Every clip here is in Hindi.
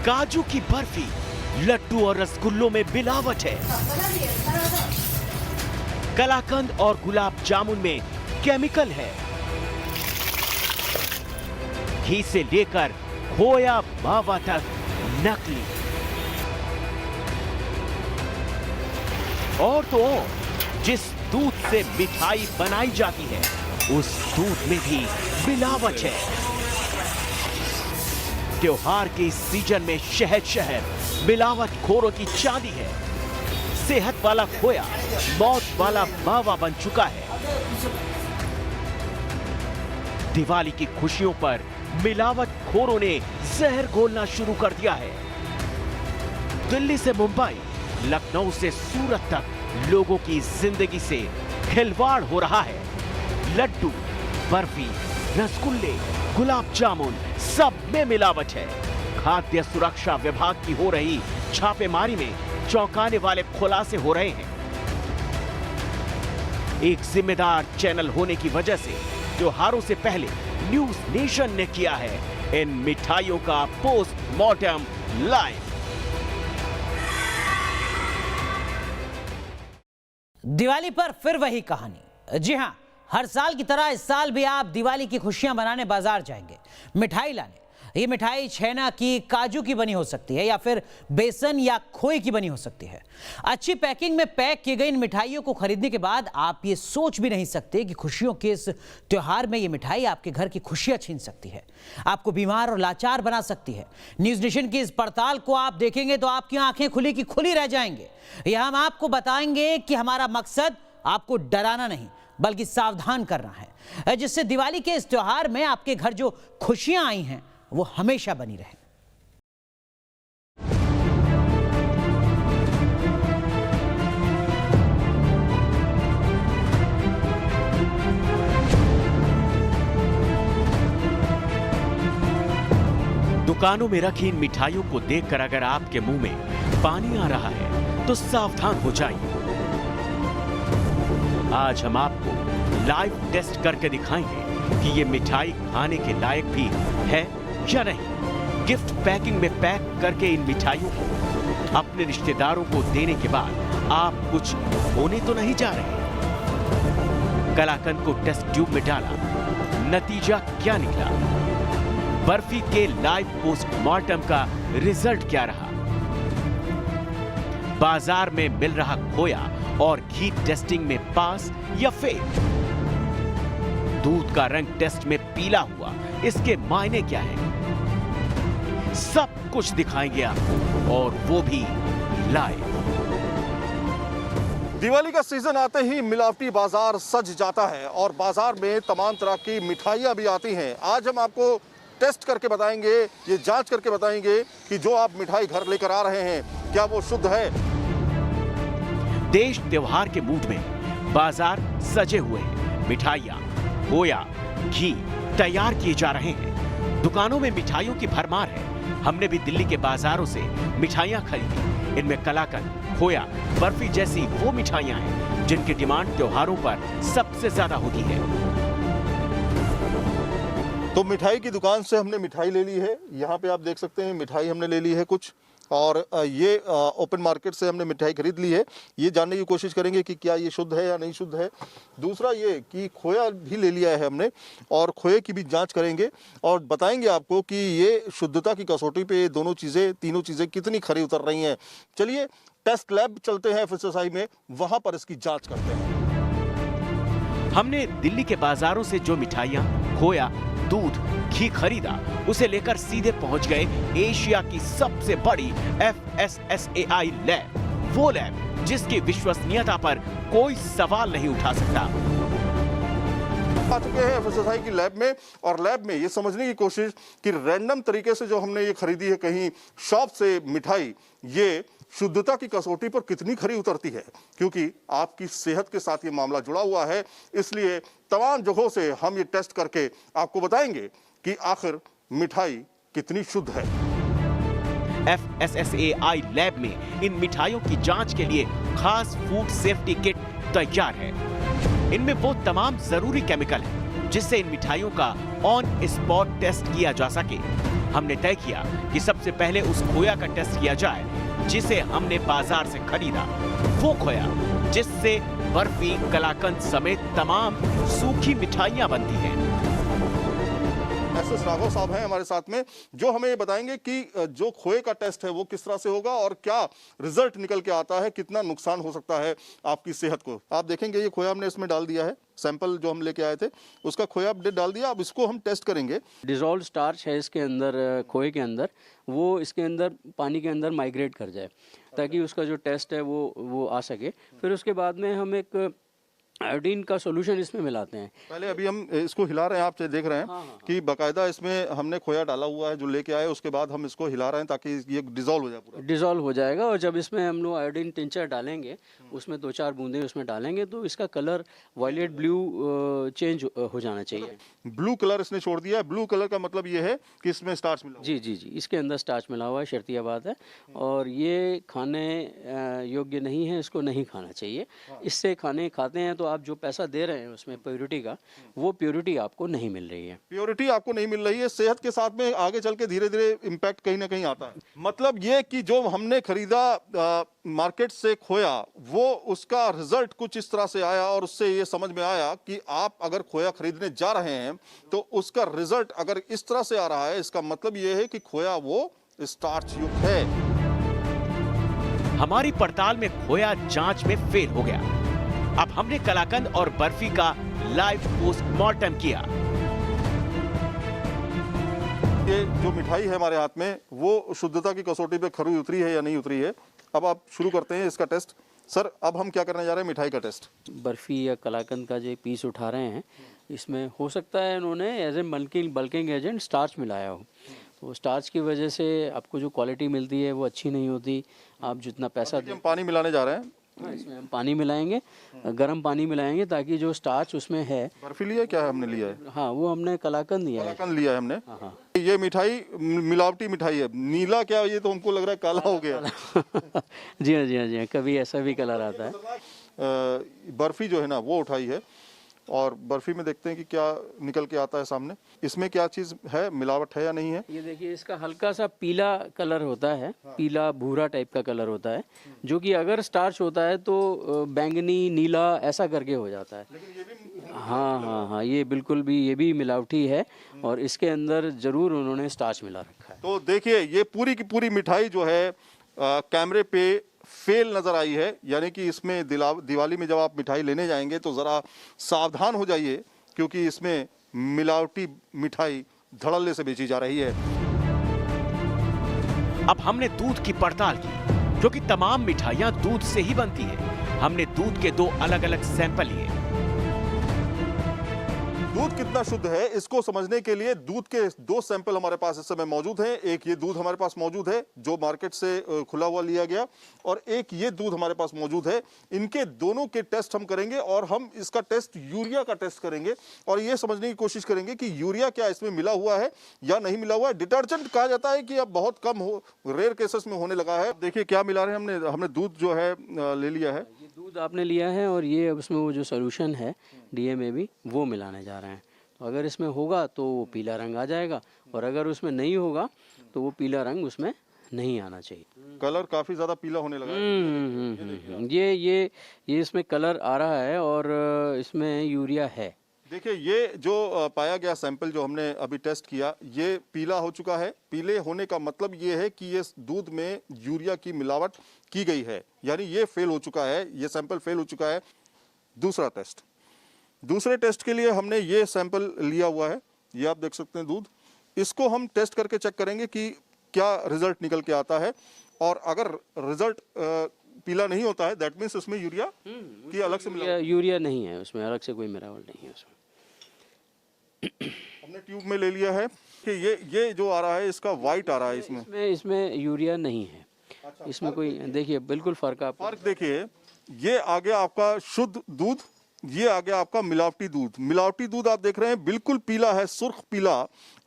काजू की बर्फी, लड्डू और रसगुल्लों में मिलावट है। कलाकंद और गुलाब जामुन में केमिकल है। घी से लेकर खोया मावा तक नकली। और तो और, जिस दूध से मिठाई बनाई जाती है उस दूध में भी मिलावट है। त्योहार के इस सीजन में शहर शहर मिलावटखोरों की चांदी है। सेहत वाला खोया मौत वाला मावा बन चुका है। दिवाली की खुशियों पर मिलावटखोरों ने जहर घोलना शुरू कर दिया है। दिल्ली से मुंबई, लखनऊ से सूरत तक लोगों की जिंदगी से खिलवाड़ हो रहा है। लड्डू, बर्फी, रसगुल्ले, गुलाब जामुन सब में मिलावट है। खाद्य सुरक्षा विभाग की हो रही छापेमारी में चौंकाने वाले खुलासे हो रहे हैं। एक जिम्मेदार चैनल होने की वजह से त्योहारों से पहले न्यूज नेशन ने किया है इन मिठाइयों का पोस्टमार्टम लाइव। दिवाली पर फिर वही कहानी। जी हां, हर साल की तरह इस साल भी आप दिवाली की खुशियां मनाने बाजार जाएंगे, मिठाई लाने। ये मिठाई छेना की, काजू की बनी हो सकती है या फिर बेसन या खोए की बनी हो सकती है। अच्छी पैकिंग में पैक की गई इन मिठाइयों को खरीदने के बाद आप ये सोच भी नहीं सकते कि खुशियों के इस त्योहार में ये मिठाई आपके घर की खुशियां छीन सकती है, आपको बीमार और लाचार बना सकती है। न्यूज नेशन की इस पड़ताल को आप देखेंगे तो आपकी आंखें खुली की खुली रह जाएंगे। यह हम आपको बताएंगे कि हमारा मकसद आपको डराना नहीं बल्कि सावधान करना है, जिससे दिवाली के इस त्योहार में आपके घर जो खुशियां आई हैं वो हमेशा बनी रहे। दुकानों में रखी इन मिठाइयों को देखकर अगर आपके मुंह में पानी आ रहा है तो सावधान हो जाइए। आज हम आपको लाइव टेस्ट करके दिखाएंगे कि ये मिठाई खाने के लायक भी है या नहीं। गिफ्ट पैकिंग में पैक करके इन मिठाइयों को अपने रिश्तेदारों को देने के बाद आप कुछ होने तो नहीं जा रहे। कलाकंद को टेस्ट ट्यूब में डाला, नतीजा क्या निकला? बर्फी के लाइव पोस्टमार्टम का रिजल्ट क्या रहा? बाजार में मिल रहा खोया और घी टेस्टिंग में पास या फेल? दूध का रंग टेस्ट में पीला हुआ, इसके मायने क्या है? सब कुछ दिखाएंगे आपको, और वो भी लाइव। दिवाली का सीजन आते ही मिलावटी बाजार सज जाता है और बाजार में तमाम तरह की मिठाइयां भी आती हैं। आज हम आपको टेस्ट करके बताएंगे, ये जांच करके बताएंगे कि जो आप मिठाई घर लेकर आ रहे हैं क्या वो शुद्ध है। देश त्योहार के मूड में, बाजार सजे हुए हैं। मिठाइयां, खोया, घी तैयार किए जा रहे हैं। दुकानों में मिठाइयों की भरमार है। हमने भी दिल्ली के बाजारों से मिठाइयां खरीदी। इनमें कलाकंद, खोया, बर्फी जैसी वो मिठाइयां हैं जिनकी डिमांड त्योहारों पर सबसे ज्यादा होती है। तो मिठाई की दुकान से हमने मिठाई ले ली है। यहाँ पे आप देख सकते हैं मिठाई हमने ले ली है कुछ, और ये ओपन मार्केट से हमने मिठाई खरीद ली है। ये जानने की कोशिश करेंगे कि क्या ये शुद्ध है या नहीं शुद्ध है। दूसरा ये कि खोया भी ले लिया है हमने, और खोए की भी जांच करेंगे और बताएंगे आपको कि ये शुद्धता की कसौटी पे दोनों चीज़ें, तीनों चीज़ें कितनी खरी उतर रही हैं। चलिए टेस्ट लैब चलते हैं FSSAI में, वहाँ पर इसकी जाँच करते हैं। हमने दिल्ली के बाजारों से जो मिठाइयां, खोया, दूध, घी खरीदा, उसे लेकर सीधे पहुंच गए एशिया की सबसे बड़ी FSSAI लैब। वो लैब जिसकी विश्वसनीयता पर कोई सवाल नहीं उठा सकता। आ चुके हैं FSSAI की लैब में, और लैब में ये समझने की कोशिश कि रैंडम तरीके से जो हमने ये खरीदी है कहीं शॉप से मिठाई, ये शुद्धता की कसौटी पर कितनी खरी उतरती है, क्योंकि आपकी सेहत के साथ ये मामला जुड़ा हुआ है। इसलिए तमाम जगहों से हम ये टेस्ट करके आपको बताएंगे कि आखिर मिठाई कितनी शुद्ध है। FSSAI लैब में इन मिठाइयों की जांच के लिए खास फूड सेफ्टी किट तैयार है। इनमें वो तमाम जरूरी केमिकल हैं जिससे इन मिठाइयों का ऑन स्पॉट टेस्ट किया जा सके। हमने तय किया कि सबसे पहले उस खोया का टेस्ट किया जाए जिसे हमने बाजार से खरीदा। वो खोया जिससे बर्फी, कलाकंद समेत तमाम सूखी मिठाइयां बनती हैं। एस राघव साहब हैं हमारे साथ में, जो हमें ये बताएंगे कि जो खोए का टेस्ट है वो किस तरह से होगा और क्या रिजल्ट निकल के आता है, कितना नुकसान हो सकता है आपकी सेहत को। आप देखेंगे ये खोया हमने इसमें डाल दिया है, सैंपल जो हम लेके आए थे उसका खोया अपने डाल दिया। अब इसको हम टेस्ट करेंगे। डिजॉल्व स्टार्च है इसके अंदर, खोए के अंदर, वो इसके अंदर पानी के अंदर माइग्रेट कर जाए ताकि उसका जो टेस्ट है वो आ सके। फिर उसके बाद में हम एक आयोडीन का सॉल्यूशन इसमें मिलाते हैं। पहले अभी हम इसको हिला रहे हैं, आप देख रहे हैं कि बाकायदा इसमें हमने खोया डाला हुआ है जो लेके आए, उसके बाद हम इसको हिला रहे हैं ताकि ये डिजॉल्व हो जाए, पूरा डिजॉल्व हो जाएगा। और जब इसमें हम लोग आयोडीन टिंचर डालेंगे, उसमें 2-4 बूंदे उसमें डालेंगे तो इसका कलर वायलेट ब्लू चेंज हो जाना चाहिए। ब्लू कलर इसने छोड़ दिया है। ब्लू कलर का मतलब ये है कि इसमें स्टार्च मिला हुआ है। जी, इसके अंदर स्टार्च मिला हुआ है, शर्तिया बात है। और ये खाने योग्य नहीं है, इसको नहीं खाना चाहिए। इससे खाते हैं तो आप जो पैसा दे रहे हैं उसमें प्योरिटी का, वो प्योरिटी आपको नहीं मिल रही है। प्योरिटी आपको नहीं मिल रही है, सेहत के साथ में आगे चल के धीरे धीरे इम्पैक्ट कहीं ना कहीं आता है। मतलब ये कि जो हमने खरीदा मार्केट से खोया, वो उसका रिजल्ट कुछ इस तरह से आया और उससे ये समझ में आया कि आप अगर खोया खरीदने जा रहे हैं तो उसका रिजल्ट अगर इस तरह से आ रहा है, इसका मतलब ये है कि खोया वो स्टार्च युक्त है। हमारी पड़ताल में खोया जांच में फेल हो गया। अब हमने कलाकंद और बर्फी का लाइव पोस्टमार्टम किया। ये जो मिठाई है हमारे हाथ में, वो शुद्धता की कसौटी पे खरी उतरी है या नहीं उतरी है। अब आप शुरू करते हैं इसका टेस्ट। सर, अब हम क्या करने जा रहे हैं? मिठाई का टेस्ट। बर्फी या कलाकंद का जो पीस उठा रहे हैं, इसमें हो सकता है इन्होंने as a bulking agent starch मिलाया हो। तो स्टार्च की वजह से आपको जो क्वालिटी मिलती है वो अच्छी नहीं होती। आप जितना पैसा हम पानी मिलाने जा रहे हैं। इसमें हम पानी मिलाएंगे, गर्म पानी मिलाएंगे ताकि जो स्टार्च उसमें है। बर्फी लिया क्या है हमने लिया है? हाँ, वो हमने कलाकंद लिया है। कलाकंद लिया है हमने। हाँ। ये मिठाई मिलावटी मिठाई है। नीला क्या, ये तो हमको लग रहा है काला हो गया। जी हाँ, कभी ऐसा भी कलर आता है। बर्फी जो है ना वो उठाई है और बर्फी में देखते हैं कि क्या निकल के आता है सामने। इसमें क्या चीज़ है, मिलावट है या नहीं है? ये देखिए, इसका हल्का सा पीला कलर होता है, पीला भूरा टाइप का कलर होता है, जो कि अगर स्टार्च होता है तो बैंगनी नीला ऐसा करके हो जाता है। हाँ, ये बिल्कुल भी, ये भी मिलावटी है और इसके अंदर जरूर उन्होंने स्टार्च मिला रखा है। तो देखिए, ये पूरी की पूरी मिठाई जो है कैमरे पे फेल नजर आई है। यानी कि इसमें दिवाली में जब आप मिठाई लेने जाएंगे तो ज़रा सावधान हो जाइए, क्योंकि इसमें मिलावटी मिठाई धड़ल्ले से बेची जा रही है। अब हमने दूध की पड़ताल की, क्योंकि तमाम मिठाइयां दूध से ही बनती है। हमने दूध के 2 अलग अलग सैंपल लिए। दूध कितना शुद्ध है इसको समझने के लिए दूध के 2 सैंपल हमारे पास इस समय मौजूद हैं। एक ये दूध हमारे पास मौजूद है जो मार्केट से खुला हुआ लिया गया, और एक ये दूध हमारे पास मौजूद है। इनके दोनों के टेस्ट हम करेंगे और हम इसका टेस्ट यूरिया का टेस्ट करेंगे और ये समझने की कोशिश करेंगे कि यूरिया क्या इसमें मिला हुआ है या नहीं मिला हुआ है। डिटर्जेंट कहा जाता है कि अब बहुत कम हो, रेयर केसेस में होने लगा है। देखिए क्या मिला रहे हैं हमने दूध जो है ले लिया है। ये दूध आपने लिया है और ये उसमें वो जो सोल्यूशन है DMAB वो मिलाने जा रहे हैं। तो अगर इसमें होगा तो वो पीला रंग आ जाएगा और अगर उसमें नहीं होगा तो वो पीला रंग उसमें नहीं आना चाहिए। कलर काफी ज्यादा पीला होने लगा है। ये इसमें कलर आ रहा है और इसमें यूरिया है। देखिए, ये जो पाया गया सैंपल जो हमने अभी टेस्ट किया, ये पीला हो चुका है। पीले होने का मतलब ये है कि ये दूध में यूरिया की मिलावट की गई है, यानी ये फेल हो चुका है, ये सैंपल फेल हो चुका है। दूसरे टेस्ट के लिए हमने ये सैंपल लिया हुआ है, ये आप देख सकते हैं दूध। इसको हम टेस्ट करके चेक करेंगे कि क्या रिजल्ट निकल के आता है, और अगर रिजल्ट पीला नहीं होता है दैट मीन्स उसमें यूरिया की अलग से मिलावट, यूरिया नहीं है उसमें, अलग से कोई मिलावट नहीं है उसमें। हमने ट्यूब में ले लिया है कि ये जो आ रहा है इसका वाइट आ रहा है। इसमें यूरिया नहीं है। इसमें कोई, देखिए बिल्कुल फर्क देखिए, ये आ गया आपका शुद्ध दूध, ये आ गया आपका मिलावटी दूध। मिलावटी दूध आप देख रहे हैं बिल्कुल पीला है, सुर्ख पीला,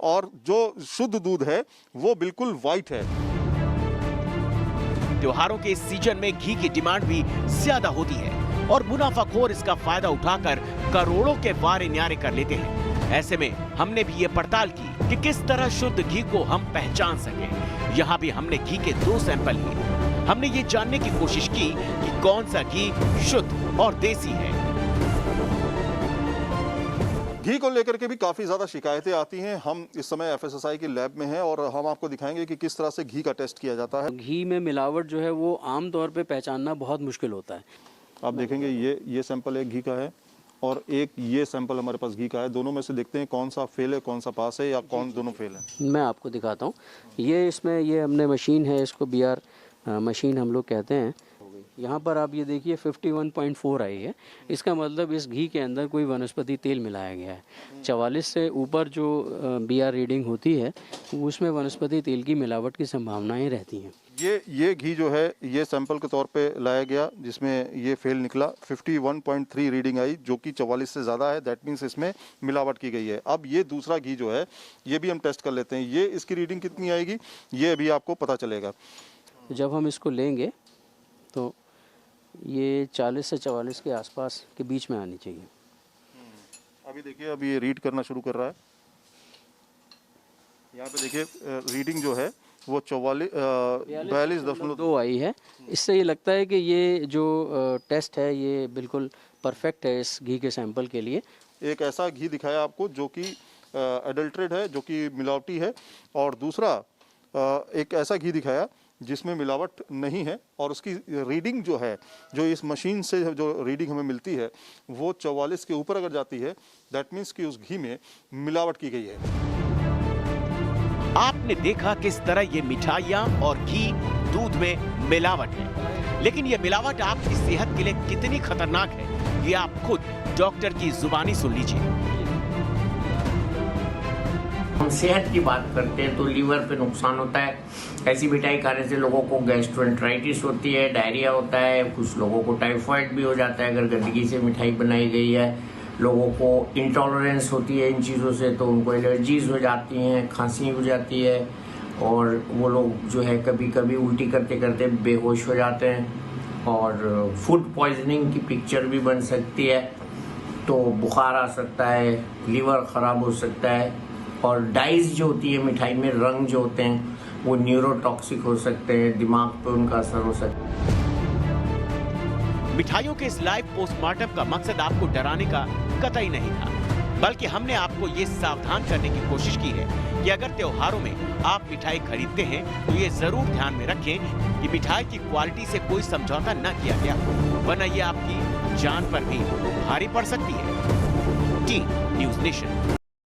और जो शुद्ध दूध है वो बिल्कुल वाइट है। त्योहारों के इस सीजन में घी की डिमांड भी ज्यादा होती है और मुनाफाखोर इसका फायदा उठाकर करोड़ों के वारे न्यारे कर लेते हैं। ऐसे में हमने भी ये पड़ताल की कि किस तरह शुद्ध घी को हम पहचान सकें। यहाँ भी हमने घी के 2 सैंपल लिए। हमने ये जानने की कोशिश की कि कौन सा घी शुद्ध और देसी है। घी को लेकर के भी काफ़ी ज़्यादा शिकायतें आती हैं। हम इस समय एफएसएसआई की लैब में हैं और हम आपको दिखाएंगे कि किस तरह से घी का टेस्ट किया जाता है। घी में मिलावट जो है वो आम तौर पे पहचानना बहुत मुश्किल होता है। आप देखेंगे ये सैंपल एक घी का है और एक ये सैंपल हमारे पास घी का है। दोनों में से देखते हैं कौन सा फेल है, कौन सा पास है, या कौन दोनों फेल है। मैं आपको दिखाता हूँ। ये हमने मशीन है, इसको BR मशीन हम लोग कहते हैं। यहाँ पर आप ये देखिए 51.4 आई है। इसका मतलब इस घी के अंदर कोई वनस्पति तेल मिलाया गया है। 44 से ऊपर जो BR रीडिंग होती है उसमें वनस्पति तेल की मिलावट की संभावनाएं रहती हैं। ये घी जो है ये सैंपल के तौर पे लाया गया, जिसमें ये फेल निकला। 51.3 रीडिंग आई, जो कि 44 से ज़्यादा है। दैट मीन्स इसमें मिलावट की गई है। अब ये दूसरा घी जो है ये भी हम टेस्ट कर लेते हैं। ये इसकी रीडिंग कितनी आएगी ये अभी आपको पता चलेगा। जब हम इसको लेंगे तो ये 40 से 44 के आसपास के बीच में आनी चाहिए। अभी देखिए, अभी ये रीड करना शुरू कर रहा है। यहाँ पे देखिए रीडिंग जो है वो 42.2 आई है। इससे ये लगता है कि ये जो टेस्ट है ये बिल्कुल परफेक्ट है इस घी के सैंपल के लिए। एक ऐसा घी दिखाया आपको जो कि एडल्ट्रेट है, जो कि मिलावटी है, और दूसरा एक ऐसा घी दिखाया जिसमें मिलावट नहीं है और उसकी रीडिंग जो है, जो इस मशीन से जो रीडिंग हमें मिलती है वो 44 के ऊपर अगर जाती है, दैट मीन्स कि उस घी में मिलावट की गई है। आपने देखा किस तरह ये मिठाइयाँ और घी दूध में मिलावट है, लेकिन ये मिलावट आपकी सेहत के लिए कितनी खतरनाक है ये आप खुद डॉक्टर की जुबानी सुन लीजिए। हम सेहत की बात करते हैं तो लीवर पे नुकसान होता है। ऐसी मिठाई खाने से लोगों को गैस्ट्रोएंटेराइटिस होती है, डायरिया होता है, कुछ लोगों को टाइफाइड भी हो जाता है अगर गंदगी से मिठाई बनाई गई है। लोगों को इंटॉलरेंस होती है इन चीज़ों से, तो उनको एलर्जीज हो जाती हैं, खांसी हो जाती है, और वो लोग जो है कभी कभी उल्टी करते करते बेहोश हो जाते हैं, और फूड पॉइजनिंग की पिक्चर भी बन सकती है। तो बुखार आ सकता है, लीवर ख़राब हो सकता है, और डाइज जो होती है मिठाई में, रंग जो होते हैं वो न्यूरोटॉक्सिक हो सकते हैं, दिमाग पे उनका असर हो सकता है। मिठाइयों के इस लाइव पोस्टमार्टम का मकसद आपको डराने का कतई नहीं था, बल्कि हमने आपको ये सावधान करने की कोशिश की है कि अगर त्योहारों में आप मिठाई खरीदते हैं तो ये जरूर ध्यान में रखें कि मिठाई की क्वालिटी से कोई समझौता न किया गया, वरना ये आपकी जान पर भी भारी पड़ सकती है। Team news nation.